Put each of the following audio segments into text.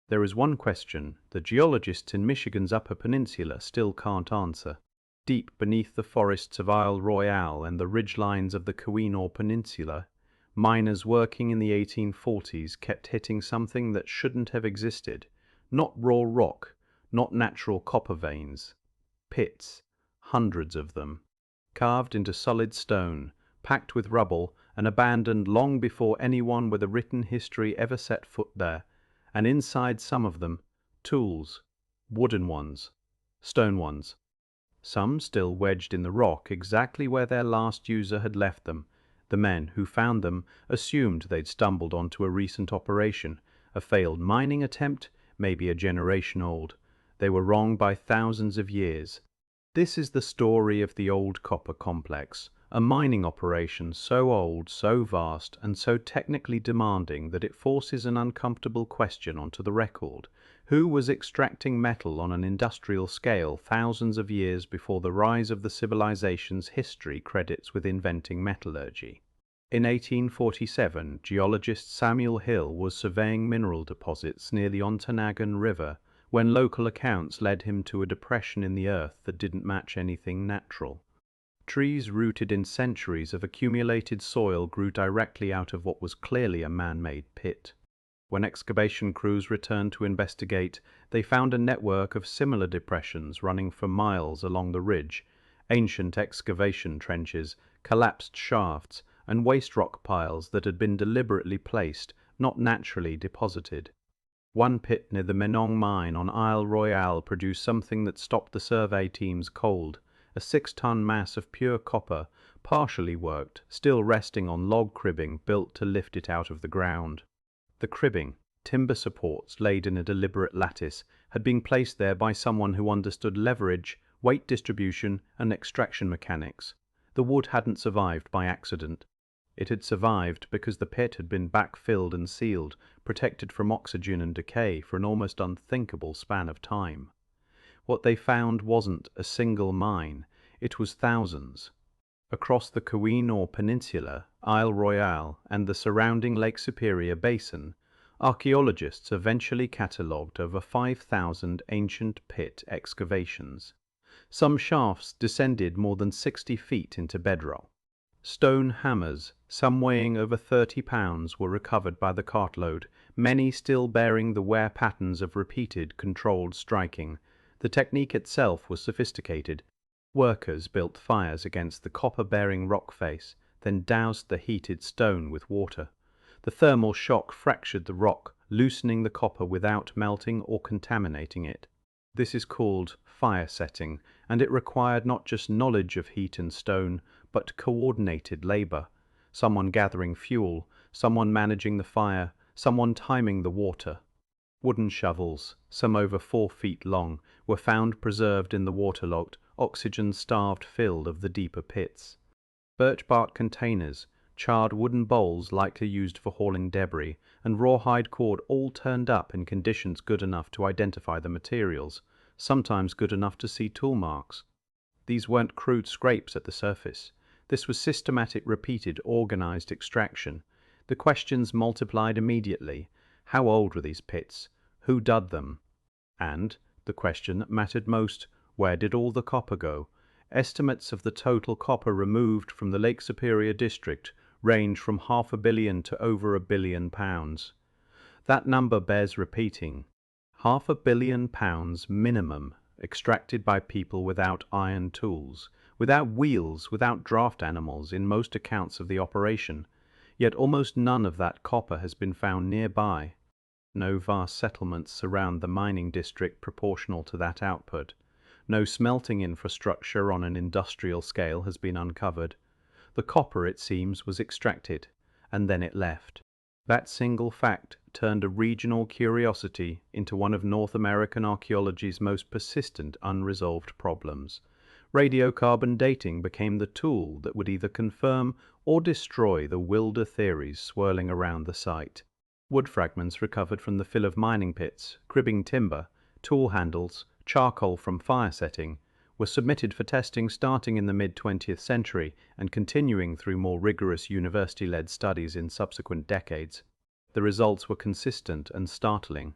There is one question the geologists in Michigan's Upper Peninsula still can't answer. Deep beneath the forests of Isle Royale and the ridgelines of the Keweenaw Peninsula, miners working in the 1840s kept hitting something that shouldn't have existed. Not raw rock, not natural copper veins. Pits, hundreds of them, carved into solid stone, packed with rubble, and abandoned long before anyone with a written history ever set foot there. And inside some of them, tools, wooden ones, stone ones. Some still wedged in the rock exactly where their last user had left them. The men who found them assumed they'd stumbled onto a recent operation, a failed mining attempt, maybe a generation old. They were wrong by thousands of years. This is the story of the old copper complex, a mining operation so old, so vast, and so technically demanding that it forces an uncomfortable question onto the record. Who was extracting metal on an industrial scale thousands of years before the rise of the civilization's history credits with inventing metallurgy? In 1847, geologist Samuel Hill was surveying mineral deposits near the Ontonagon River when local accounts led him to a depression in the earth that didn't match anything natural. Trees rooted in centuries of accumulated soil grew directly out of what was clearly a man-made pit. When excavation crews returned to investigate, they found a network of similar depressions running for miles along the ridge, ancient excavation trenches, collapsed shafts, and waste rock piles that had been deliberately placed, not naturally deposited. One pit near the Menong mine on Isle Royale produced something that stopped the survey teams cold. A 6-ton mass of pure copper, partially worked, still resting on log cribbing built to lift it out of the ground. The cribbing, timber supports laid in a deliberate lattice, had been placed there by someone who understood leverage, weight distribution, and extraction mechanics. The wood hadn't survived by accident. It had survived because the pit had been backfilled and sealed, protected from oxygen and decay for an almost unthinkable span of time. What they found wasn't a single mine, it was thousands. Across the Keweenaw Peninsula, Isle Royale, and the surrounding Lake Superior Basin, archaeologists eventually catalogued over 5,000 ancient pit excavations. Some shafts descended more than 60 feet into bedrock. Stone hammers, some weighing over 30 pounds, were recovered by the cartload, many still bearing the wear patterns of repeated, controlled striking. The technique itself was sophisticated. Workers built fires against the copper-bearing rock face, then doused the heated stone with water. The thermal shock fractured the rock, loosening the copper without melting or contaminating it. This is called fire setting, and it required not just knowledge of heat and stone, but coordinated labor. Someone gathering fuel, someone managing the fire, someone timing the water. Wooden shovels, some over 4 feet long, were found preserved in the waterlogged, oxygen-starved fill of the deeper pits. Birch bark containers, charred wooden bowls likely used for hauling debris, and rawhide cord all turned up in conditions good enough to identify the materials, sometimes good enough to see tool marks. These weren't crude scrapes at the surface. This was systematic, repeated, organized extraction. The questions multiplied immediately. How old were these pits? Who dug them? And, the question that mattered most, where did all the copper go? Estimates of the total copper removed from the Lake Superior district range from £500 million to over £1 billion. That number bears repeating. £500 million minimum, extracted by people without iron tools, without wheels, without draft animals in most accounts of the operation. Yet almost none of that copper has been found nearby. No vast settlements surround the mining district proportional to that output. No smelting infrastructure on an industrial scale has been uncovered. The copper, it seems, was extracted, and then it left. That single fact turned a regional curiosity into one of North American archaeology's most persistent unresolved problems. Radiocarbon dating became the tool that would either confirm or destroy the wilder theories swirling around the site. Wood fragments recovered from the fill of mining pits, cribbing timber, tool handles, charcoal from fire setting, were submitted for testing starting in the mid-20th century and continuing through more rigorous university-led studies in subsequent decades. The results were consistent and startling.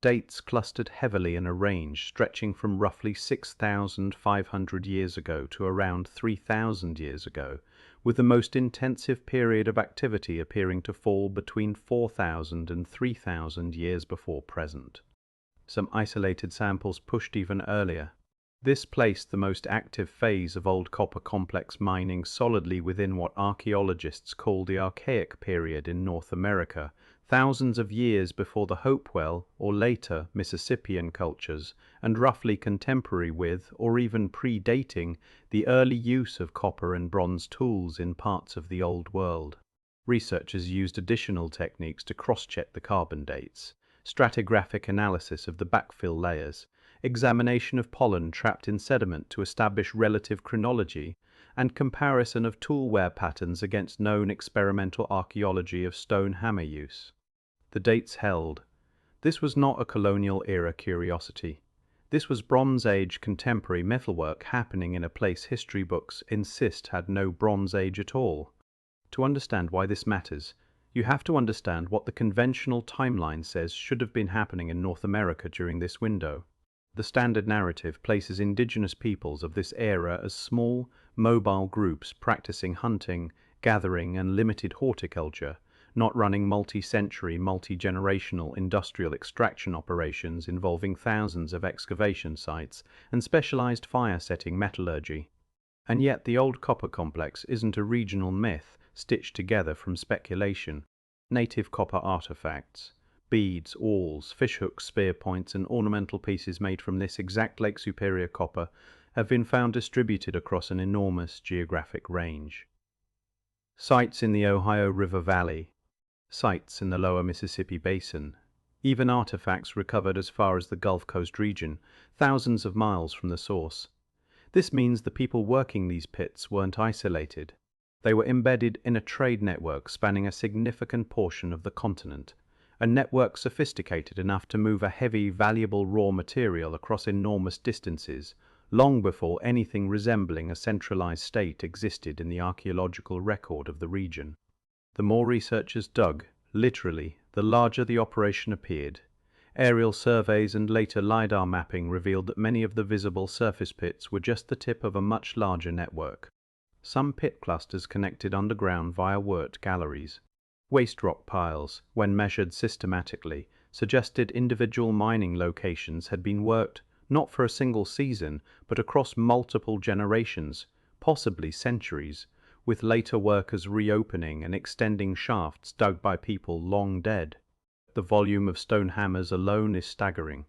Dates clustered heavily in a range stretching from roughly 6,500 years ago to around 3,000 years ago, with the most intensive period of activity appearing to fall between 4,000 and 3,000 years before present. Some isolated samples pushed even earlier. This placed the most active phase of old copper complex mining solidly within what archaeologists call the Archaic period in North America, thousands of years before the Hopewell or later Mississippian cultures, and roughly contemporary with, or even predating, the early use of copper and bronze tools in parts of the Old World. Researchers used additional techniques to cross-check the carbon dates: stratigraphic analysis of the backfill layers, examination of pollen trapped in sediment to establish relative chronology, and comparison of tool wear patterns against known experimental archaeology of stone hammer use. The dates held. This was not a colonial-era curiosity. This was Bronze Age contemporary metalwork happening in a place history books insist had no Bronze Age at all. To understand why this matters, you have to understand what the conventional timeline says should have been happening in North America during this window. The standard narrative places indigenous peoples of this era as small, mobile groups practicing hunting, gathering, and limited horticulture, not running multi-century, multi-generational industrial extraction operations involving thousands of excavation sites and specialized fire-setting metallurgy. And yet the old copper complex isn't a regional myth stitched together from speculation. Native copper artifacts, beads, awls, fishhooks, spear points, and ornamental pieces made from this exact Lake Superior copper have been found distributed across an enormous geographic range. Sites in the Ohio River Valley, sites in the lower Mississippi Basin, even artifacts recovered as far as the Gulf Coast region, thousands of miles from the source. This means the people working these pits weren't isolated. They were embedded in a trade network spanning a significant portion of the continent, a network sophisticated enough to move a heavy, valuable raw material across enormous distances, long before anything resembling a centralized state existed in the archaeological record of the region. The more researchers dug, literally, the larger the operation appeared. Aerial surveys and later LiDAR mapping revealed that many of the visible surface pits were just the tip of a much larger network. Some pit clusters connected underground via wort galleries. Waste rock piles, when measured systematically, suggested individual mining locations had been worked not for a single season, but across multiple generations, possibly centuries, with later workers reopening and extending shafts dug by people long dead. The volume of stone hammers alone is staggering.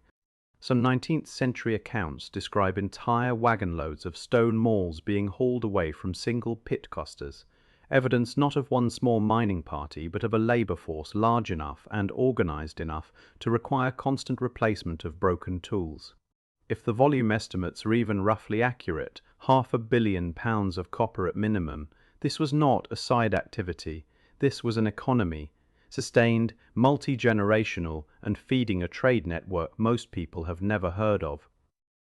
Some 19th century accounts describe entire wagon loads of stone mauls being hauled away from single pit clusters, evidence not of one small mining party but of a labor force large enough and organized enough to require constant replacement of broken tools. If the volume estimates are even roughly accurate, 500 million pounds of copper at minimum, this was not a side activity, this was an economy, sustained, multi-generational, and feeding a trade network most people have never heard of.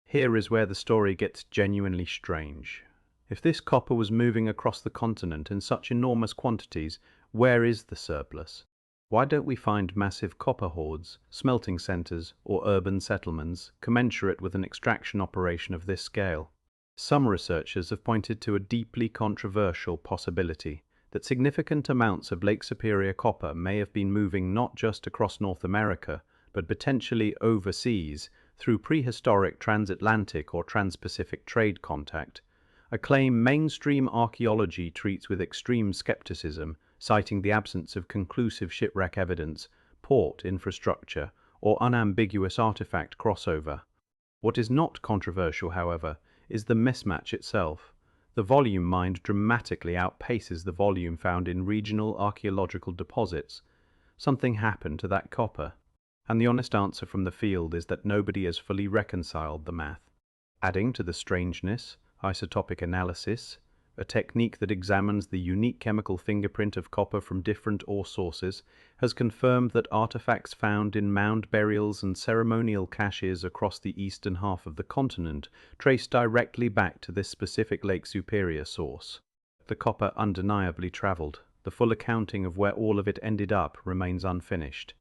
Here is where the story gets genuinely strange. If this copper was moving across the continent in such enormous quantities, where is the surplus? Why don't we find massive copper hoards, smelting centers, or urban settlements commensurate with an extraction operation of this scale? Some researchers have pointed to a deeply controversial possibility that significant amounts of Lake Superior copper may have been moving not just across North America, but potentially overseas through prehistoric transatlantic or transpacific trade contact, a claim mainstream archaeology treats with extreme skepticism, citing the absence of conclusive shipwreck evidence, port infrastructure, or unambiguous artifact crossover. What is not controversial, however, is the mismatch itself. The volume mined dramatically outpaces the volume found in regional archaeological deposits. Something happened to that copper, and the honest answer from the field is that nobody has fully reconciled the math. Adding to the strangeness, isotopic analysis, a technique that examines the unique chemical fingerprint of copper from different ore sources, has confirmed that artifacts found in mound burials and ceremonial caches across the eastern half of the continent trace directly back to this specific Lake Superior source. The copper undeniably traveled. The full accounting of where all of it ended up remains unfinished.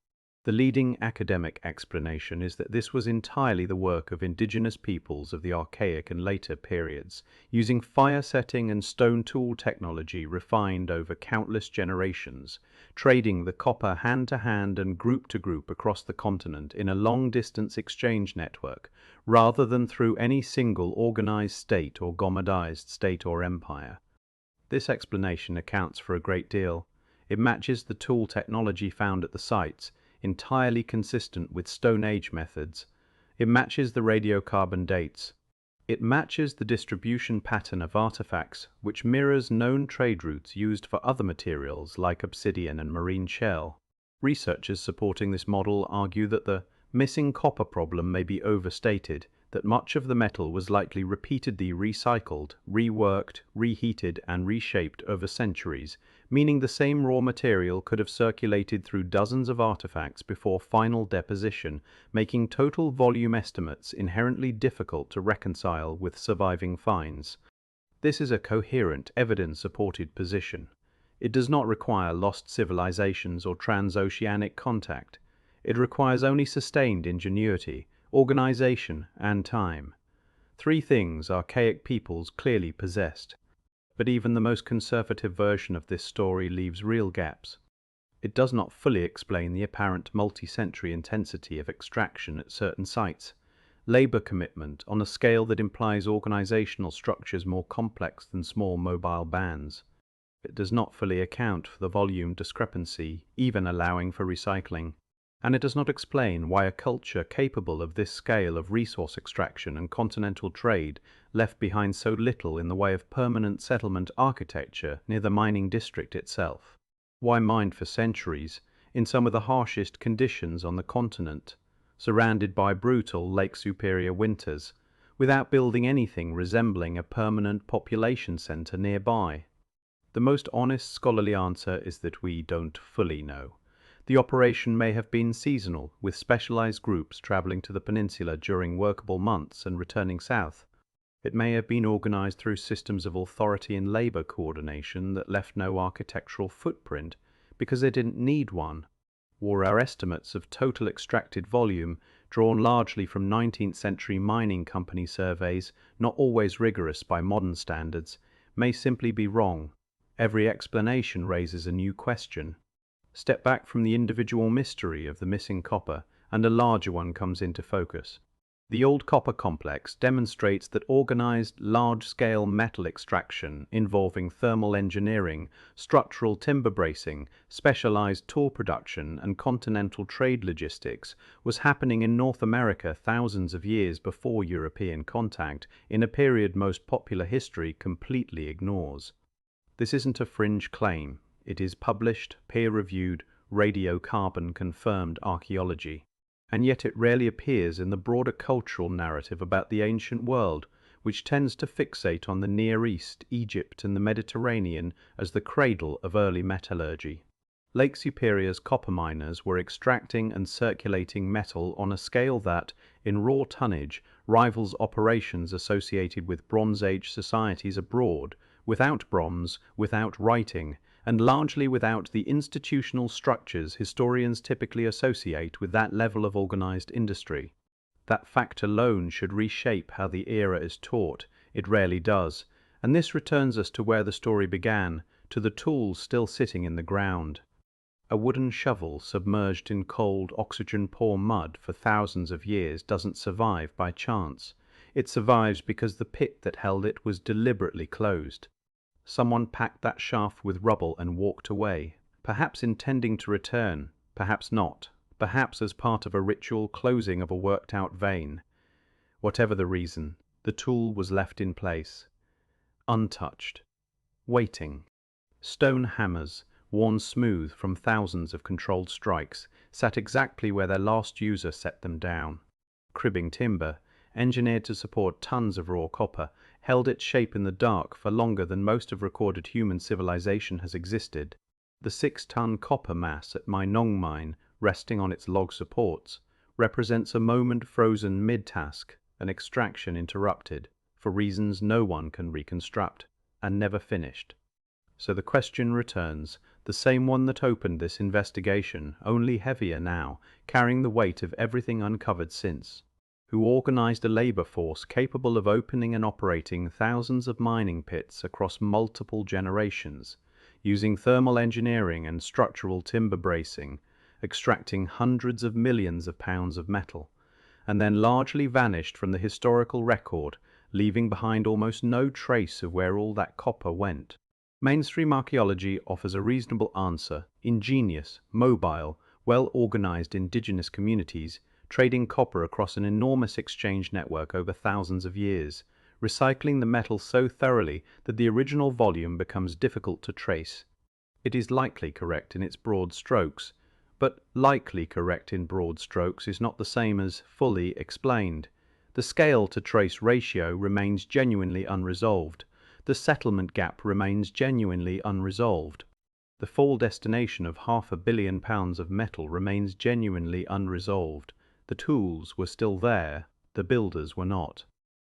The leading academic explanation is that this was entirely the work of indigenous peoples of the Archaic and later periods, using fire setting and stone tool technology refined over countless generations, trading the copper hand to hand and group to group across the continent in a long-distance exchange network, rather than through any single organized state or Gommadized state or empire. This explanation accounts for a great deal. It matches the tool technology found at the sites, entirely consistent with Stone Age methods. It matches the radiocarbon dates. It matches the distribution pattern of artifacts, which mirrors known trade routes used for other materials like obsidian and marine shell. Researchers supporting this model argue that the missing copper problem may be overstated, that much of the metal was likely repeatedly recycled, reworked, reheated, and reshaped over centuries, meaning the same raw material could have circulated through dozens of artifacts before final deposition, making total volume estimates inherently difficult to reconcile with surviving finds. This is a coherent, evidence-supported position. It does not require lost civilizations or transoceanic contact. It requires only sustained ingenuity, organization, and time. Three things archaic peoples clearly possessed. But even the most conservative version of this story leaves real gaps. It does not fully explain the apparent multi-century intensity of extraction at certain sites, labor commitment on a scale that implies organizational structures more complex than small mobile bands. It does not fully account for the volume discrepancy, even allowing for recycling. And it does not explain why a culture capable of this scale of resource extraction and continental trade left behind so little in the way of permanent settlement architecture near the mining district itself. Why mined for centuries, in some of the harshest conditions on the continent, surrounded by brutal Lake Superior winters, without building anything resembling a permanent population center nearby? The most honest scholarly answer is that we don't fully know. The operation may have been seasonal, with specialized groups traveling to the peninsula during workable months and returning south. It may have been organized through systems of authority and labor coordination that left no architectural footprint because they didn't need one. Or our estimates of total extracted volume, drawn largely from 19th century mining company surveys, not always rigorous by modern standards, may simply be wrong. Every explanation raises a new question. Step back from the individual mystery of the missing copper, and a larger one comes into focus. The old copper complex demonstrates that organized, large-scale metal extraction involving thermal engineering, structural timber bracing, specialized tool production, and continental trade logistics was happening in North America thousands of years before European contact, in a period most popular history completely ignores. This isn't a fringe claim. It is published, peer-reviewed, radiocarbon-confirmed archaeology, and yet it rarely appears in the broader cultural narrative about the ancient world, which tends to fixate on the Near East, Egypt, and the Mediterranean as the cradle of early metallurgy. Lake Superior's copper miners were extracting and circulating metal on a scale that, in raw tonnage, rivals operations associated with Bronze Age societies abroad, without bronze, without writing, and largely without the institutional structures historians typically associate with that level of organized industry. That fact alone should reshape how the era is taught. It rarely does, and this returns us to where the story began, to the tools still sitting in the ground. A wooden shovel submerged in cold, oxygen-poor mud for thousands of years doesn't survive by chance. It survives because the pit that held it was deliberately closed. Someone packed that shaft with rubble and walked away, perhaps intending to return, perhaps not, perhaps as part of a ritual closing of a worked-out vein. Whatever the reason, the tool was left in place, untouched, waiting. Stone hammers, worn smooth from thousands of controlled strikes, sat exactly where their last user set them down. Cribbing timber, engineered to support tons of raw copper, held its shape in the dark for longer than most of recorded human civilization has existed. The 6-ton copper mass at my Nong mine, resting on its log supports, represents a moment frozen mid-task, an extraction interrupted, for reasons no one can reconstruct, and never finished. So the question returns, the same one that opened this investigation, only heavier now, carrying the weight of everything uncovered since, who organized a labor force capable of opening and operating thousands of mining pits across multiple generations, using thermal engineering and structural timber bracing, extracting hundreds of millions of pounds of metal, and then largely vanished from the historical record, leaving behind almost no trace of where all that copper went. Mainstream archaeology offers a reasonable answer: ingenious, mobile, well-organized indigenous communities trading copper across an enormous exchange network over thousands of years, recycling the metal so thoroughly that the original volume becomes difficult to trace. It is likely correct in its broad strokes, but likely correct in broad strokes is not the same as fully explained. The scale to trace ratio remains genuinely unresolved. The settlement gap remains genuinely unresolved. The full destination of £500 million of metal remains genuinely unresolved. The tools were still there, the builders were not.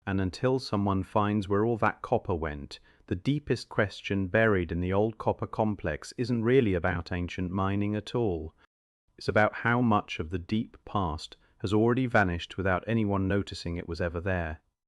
And until someone finds where all that copper went, the deepest question buried in the old copper complex isn't really about ancient mining at all. It's about how much of the deep past has already vanished without anyone noticing it was ever there.